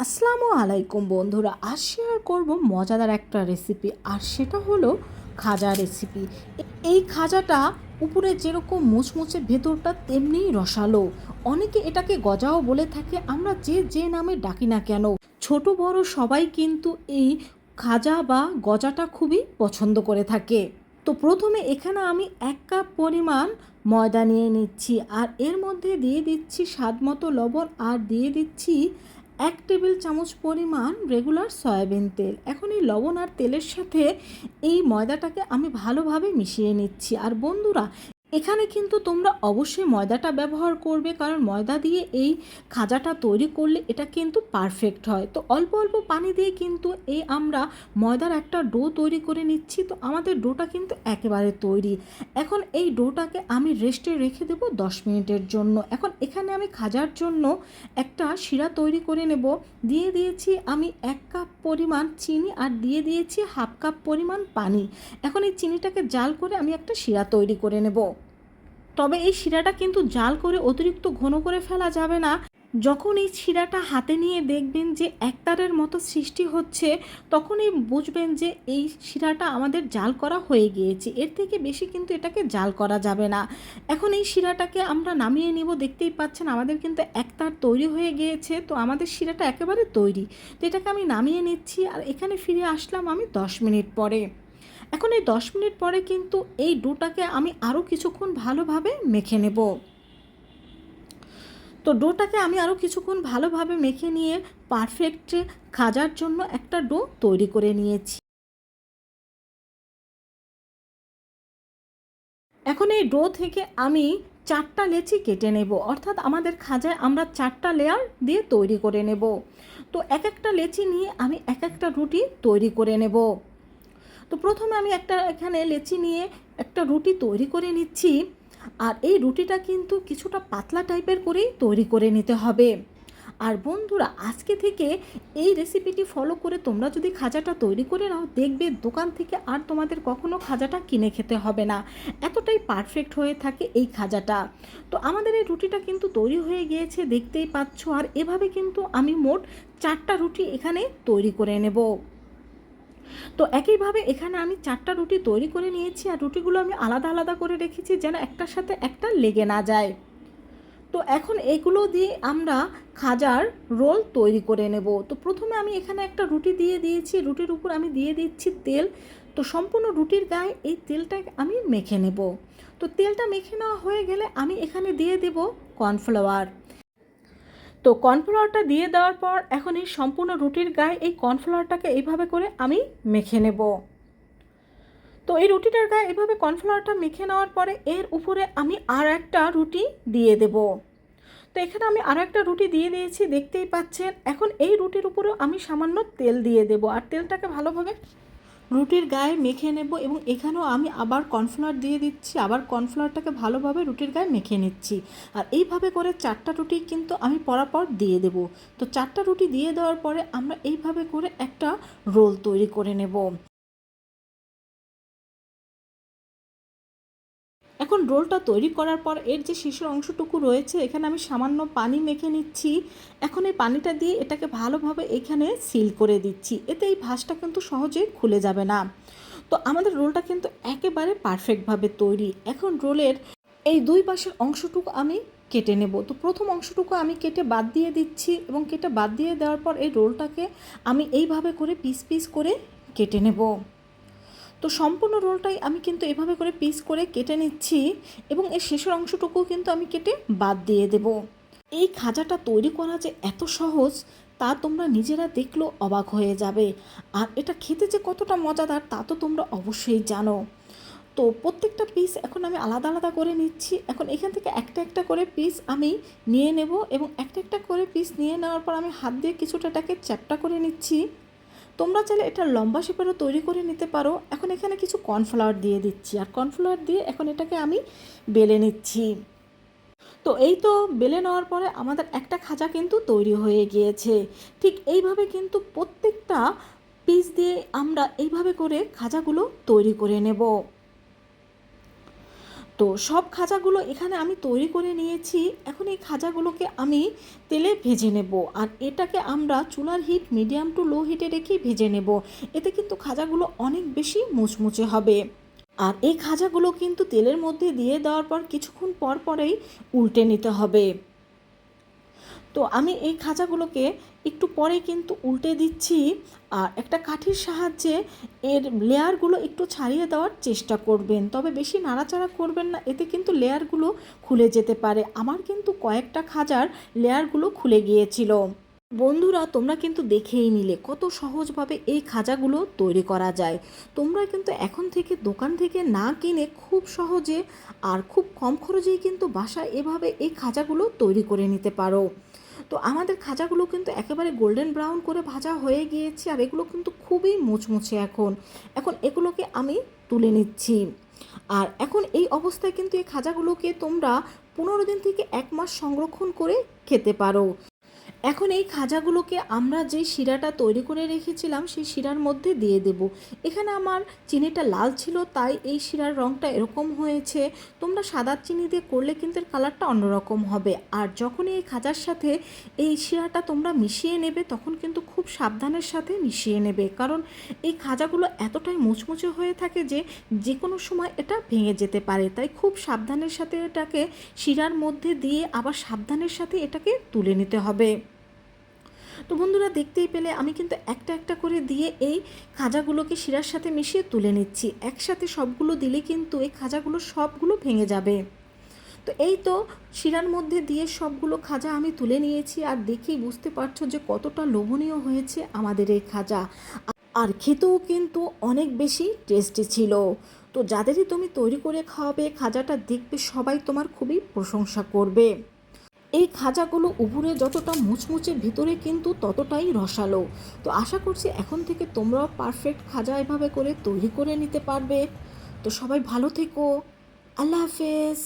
আসসালামু আলাইকুম বন্ধুরা, আজ শেয়ার করব মজাদার একটা রেসিপি। আর সেটা হলো খাজা রেসিপি। এই খাজাটা উপরে যেরকম মুচমুচে, ভেতরটা তেমনিই রসালো। অনেকে এটাকে গজাও বলে থাকে, আমরা যে যে নামে ডাকি না কেন, ছোট বড় সবাই কিন্তু এই খাজা বা গজাটা খুবই পছন্দ করে থাকে। তো প্রথমে এখানে আমি 1 কাপ পরিমাণ ময়দা নিয়ে নিচ্ছি, আর এর মধ্যে দিয়ে দিচ্ছি স্বাদ মতো লবণ, আর দিয়ে দিচ্ছি 1 টেবিল চামচ পরিমাণ রেগুলার সয়াবিন তেল। এখন এই লবণ আর তেলের সাথে এই ময়দাটাকে আমি ভালোভাবে মিশিয়ে নিচ্ছি। আর বন্ধুরা, এখানে কিন্তু তোমরা অবশ্যই ময়দাটা ব্যবহার করবে, কারণ ময়দা দিয়ে এই খাজাটা তৈরি করলে এটা কিন্তু পারফেক্ট হয়। তো অল্প অল্প পানি দিয়ে কিন্তু আমরা ময়দার একটা ডো তৈরি করে নিচ্ছি। তো আমাদের ডোটা কিন্তু একেবারে তৈরি। এখন এই ডোটাকে আমি রেস্টে রেখে দেবো 10 মিনিটের জন্য। এখন এখানে আমি খাজার জন্য একটা শিরা তৈরি করে নেব। দিয়ে দিয়েছি আমি 1 কাপ পরিমাণ চিনি, আর দিয়ে দিয়েছি 1/2 কাপ পরিমাণ পানি। এখন এই চিনিটাকে জাল করে আমি একটা শিরা তৈরি করে নেব। তবে এই শিরাটা কিন্তু জাল করে অতিরিক্ত ঘন করে ফেলা যাবে না। যখন এই শিরাটা হাতে নিয়ে দেখবেন যে একতারের মতো সৃষ্টি হচ্ছে, তখনই বুঝবেন যে এই শিরাটা আমাদের জাল করা হয়ে গিয়েছে। এর থেকে বেশি কিন্তু এটাকে জাল করা যাবে না। এখন এই শিরাটাকে আমরা নামিয়ে নিব। দেখতেই পাচ্ছেন আমাদের কিন্তু একতার তৈরি হয়ে গিয়েছে। তো আমাদের শিরাটা একেবারে তৈরি। তো এটাকে আমি নামিয়ে নিচ্ছি, আর এখানে ফিরে আসলাম আমি 10 মিনিট পরে। এখন এই 10 মিনিট পরে কিন্তু এই ডোটাকে আমি আরও কিছুক্ষণ ভালোভাবে মেখে নেব। তো ডোটাকে আমি আরও কিছুক্ষণ ভালোভাবে মেখে নিয়ে পারফেক্ট খাজার জন্য একটা ডো তৈরি করে নিয়েছি। এখন এই ডো থেকে আমি 4টা লেচি কেটে নেব, অর্থাৎ আমাদের খাজায় আমরা 4টা লেয়ার দিয়ে তৈরি করে নেব। তো এক একটা লেচি নিয়ে আমি এক একটা রুটি তৈরি করে নেব। তো প্রথমে আমি এখানে লেচি নিয়ে একটা রুটি তৈরি করে নিচ্ছি। আর এই রুটিটা কিন্তু কিছুটা পাতলা টাইপের করেই তৈরি করে নিতে হবে। আর বন্ধুরা, আজকে থেকে এই রেসিপিটি ফলো করে তোমরা যদি খাজাটা তৈরি করে নাও, দেখবে দোকান থেকে আর তোমাদের কখনো খাজাটা কিনে খেতে হবে না। এতটাই পারফেক্ট হয়ে থাকে এই খাজাটা। তো আমাদের এই রুটিটা কিন্তু তৈরি হয়ে গিয়েছে, দেখতেই পাচ্ছ। আর এভাবে কিন্তু আমি মোট 4টা রুটি এখানে তৈরি করে নেব। তো একইভাবে এখানে আমি 4টা রুটি তৈরি করে নিয়েছি, আর রুটিগুলো আমি আলাদা আলাদা করে রেখেছি যেন একটার সাথে একটা লেগে না যায়। তো এখন এগুলো দিয়ে আমরা খাজার রোল তৈরি করে নেব। তো প্রথমে আমি এখানে একটা রুটি দিয়ে দিয়েছি, রুটির উপর আমি দিয়ে দিচ্ছি তেল। তো সম্পূর্ণ রুটির গায়ে এই তেলটা আমি মেখে নেব। তো তেলটা মেখে নেওয়া হয়ে গেলে আমি এখানে দিয়ে দেব কর্নফ্লাওয়ার। তো কর্নফ্লাওয়ারটা দিয়ে দেওয়ার পর এখন এই সম্পূর্ণ রুটির গায়ে এই কর্নফ্লাওয়ারটাকে এইভাবে করে আমি মেখে নেব। তো এই রুটিটার গায়ে এভাবে কর্নফ্লাওয়ারটা মেখে নেওয়ার পরে এর উপরে আমি আর একটা রুটি দিয়ে দেব। তো এখানে আমি আরও একটা রুটি দিয়ে দিয়েছি, দেখতেই পাচ্ছেন। এখন এই রুটির উপরেও আমি সামান্য তেল দিয়ে দেব, আর তেলটাকে ভালোভাবে রুটির গায়ে মেখে নেব। এবং এখানেও আমি আবার কর্নফ্লাওয়ার দিয়ে দিচ্ছি, আবার কর্নফ্লাওয়ারটাকে ভালোভাবে রুটির গায়ে মেখে নিচ্ছি। আর এইভাবে করে 4টা রুটি কিন্তু আমি পরপর দিয়ে দেব। তো 4টা রুটি দিয়ে দেওয়ার পরে আমরা এইভাবে করে একটা রোল তৈরি করে নেব। এখন রোলটা তৈরি করার পর এর যে শীর্ষের অংশটুকু রয়েছে, এখানে আমি সামান্য পানি মেখে নিচ্ছি। এখন এই পানিটা দিয়ে এটাকে ভালোভাবে এখানে সিল করে দিচ্ছি, এতে এই ভাঁজটা কিন্তু সহজেই খুলে যাবে না। তো আমাদের রোলটা কিন্তু একেবারে পারফেক্টভাবে তৈরি। এখন রোলের এই দুই পাশের অংশটুকু আমি কেটে নেব। তো প্রথম অংশটুকু আমি কেটে বাদ দিয়ে দিচ্ছি, এবং কেটে বাদ দিয়ে দেওয়ার পর এই রোলটাকে আমি এইভাবে করে পিস পিস করে কেটে নেব। তো সম্পূর্ণ রোলটাই আমি কিন্তু এভাবে করে পিস করে কেটে নিচ্ছি, এবং এর শেষের অংশটুকু কিন্তু আমি কেটে বাদ দিয়ে দেব। এই খাজাটা তৈরি করা যে এত সহজ, তা তোমরা নিজেরা দেখলেও অবাক হয়ে যাবে। আর এটা খেতে যে কতটা মজাদার তা তো তোমরা অবশ্যই জানো। তো প্রত্যেকটা পিস এখন আমি আলাদা আলাদা করে নিচ্ছি। এখন এখান থেকে একটা একটা করে পিস আমি নিয়ে নেব, এবং একটা একটা করে পিস নিয়ে নেওয়ার পর আমি হাত দিয়ে কিছুটা এটাকে চ্যাপ্টা করে নিচ্ছি। তোমরা চাইলে এটা লম্বা শেপেরও তৈরি করে নিতে পারো। এখন এখানে কিছু কর্নফ্লাওয়ার দিয়ে দিচ্ছি, আর কর্নফ্লাওয়ার দিয়ে এখন এটাকে আমি বেলে নিচ্ছি। তো এই তো বেলে নেওয়ার পরে আমাদের একটা খাজা কিন্তু তৈরি হয়ে গিয়েছে। ঠিক এইভাবে কিন্তু প্রত্যেকটা পিস দিয়ে আমরা এইভাবে করে খাজাগুলো তৈরি করে নেব। তো সব খাজাগুলো এখানে আমি তৈরি করে নিয়েছি। এখন এই খাজাগুলোকে আমি তেলে ভেজে নেব, আর এটাকে আমরা চুলার হিট মিডিয়াম টু লো হিটে রেখে ভেজে নেব। এতে কিন্তু খাজাগুলো অনেক বেশি মুচমুচে হবে। আর এই খাজাগুলো কিন্তু তেলের মধ্যে দিয়ে দেওয়ার পর কিছুক্ষণ পর পরেই উল্টে নিতে হবে। তো আমি এই খাজাগুলোকে একটু পরে কিন্তু উল্টে দিচ্ছি, আর একটা কাঠির সাহায্যে এর লেয়ারগুলো একটু ছাড়িয়ে দেওয়ার চেষ্টা করবেন, তবে বেশি নাড়াচাড়া করবেন না, এতে কিন্তু লেয়ারগুলো খুলে যেতে পারে। আমার কিন্তু কয়েকটা খাজার লেয়ারগুলো খুলে গিয়েছিল। বন্ধুরা, তোমরা কিন্তু দেখেই নিলে কত সহজভাবে এই খাজাগুলো তৈরি করা যায়। তোমরা কিন্তু এখন থেকে দোকান থেকে না কিনে খুব সহজে আর খুব কম খরচেই কিন্তু বাসায় এভাবে এই খাজাগুলো তৈরি করে নিতে পারো। তো আমাদের খাজাগুলো কিন্তু একেবারে গোল্ডেন ব্রাউন করে ভাজা হয়ে গিয়েছে, আর এগুলো কিন্তু খুবই মুচমুচে। এখন এখন এগুলোকে আমি তুলে নিচ্ছি। আর এখন এই অবস্থায় কিন্তু এই খাজাগুলোকে তোমরা 15 দিন থেকে 1 মাস সংরক্ষণ করে খেতে পারো। এখন এই খাজাগুলোকে আমরা যে শিরাটা তৈরি করে রেখেছিলাম সেই শিরার মধ্যে দিয়ে দেব। এখানে আমার চিনিটা লাল ছিল, তাই এই শিরার রঙটা এরকম হয়েছে। তোমরা সাদা চিনি দিয়ে করলে কিন্তু এর কালারটা অন্যরকম হবে। আর যখনই এই খাজার সাথে এই শিরাটা তোমরা মিশিয়ে নেবে, তখন কিন্তু খুব সাবধানের সাথে মিশিয়ে নেবে, কারণ এই খাজাগুলো এতটাই মুচমুচে হয়ে থাকে যে যে কোনো সময় এটা ভেঙে যেতে পারে। তাই খুব সাবধানের সাথে এটাকে শিরার মধ্যে দিয়ে আবার সাবধানের সাথে এটাকে তুলে নিতে হবে। তো বন্ধুরা, দেখতেই পেলে আমি কিন্তু একটা একটা করে দিয়ে এই খাজাগুলোকে শিরার সাথে মিশিয়ে তুলে নিচ্ছি। একসাথে সবগুলো দিলে কিন্তু এই খাজাগুলো সবগুলো ভেঙে যাবে। তো এই তো শিরার মধ্যে দিয়ে সবগুলো খাজা আমি তুলে নিয়েছি, আর দেখেই বুঝতে পারছো যে কতটা লোভনীয় হয়েছে আমাদের এই খাজা। আর খেতেও কিন্তু অনেক বেশি টেস্টি ছিল। তো যাদেরই তুমি তৈরি করে খাওয়াবে খাজাটা দেখবে সবাই তোমার খুবই প্রশংসা করবে। এই খাজাগুলো উপরে যতটা মুচমুচে, ভিতরে কিন্তু ততটাই রসালো। তো আশা করছি এখন থেকে তোমরাও পারফেক্ট খাজা এভাবে করে তৈরি করে নিতে পারবে। তো সবাই ভালো থেকো। আল্লাহ হাফেজ।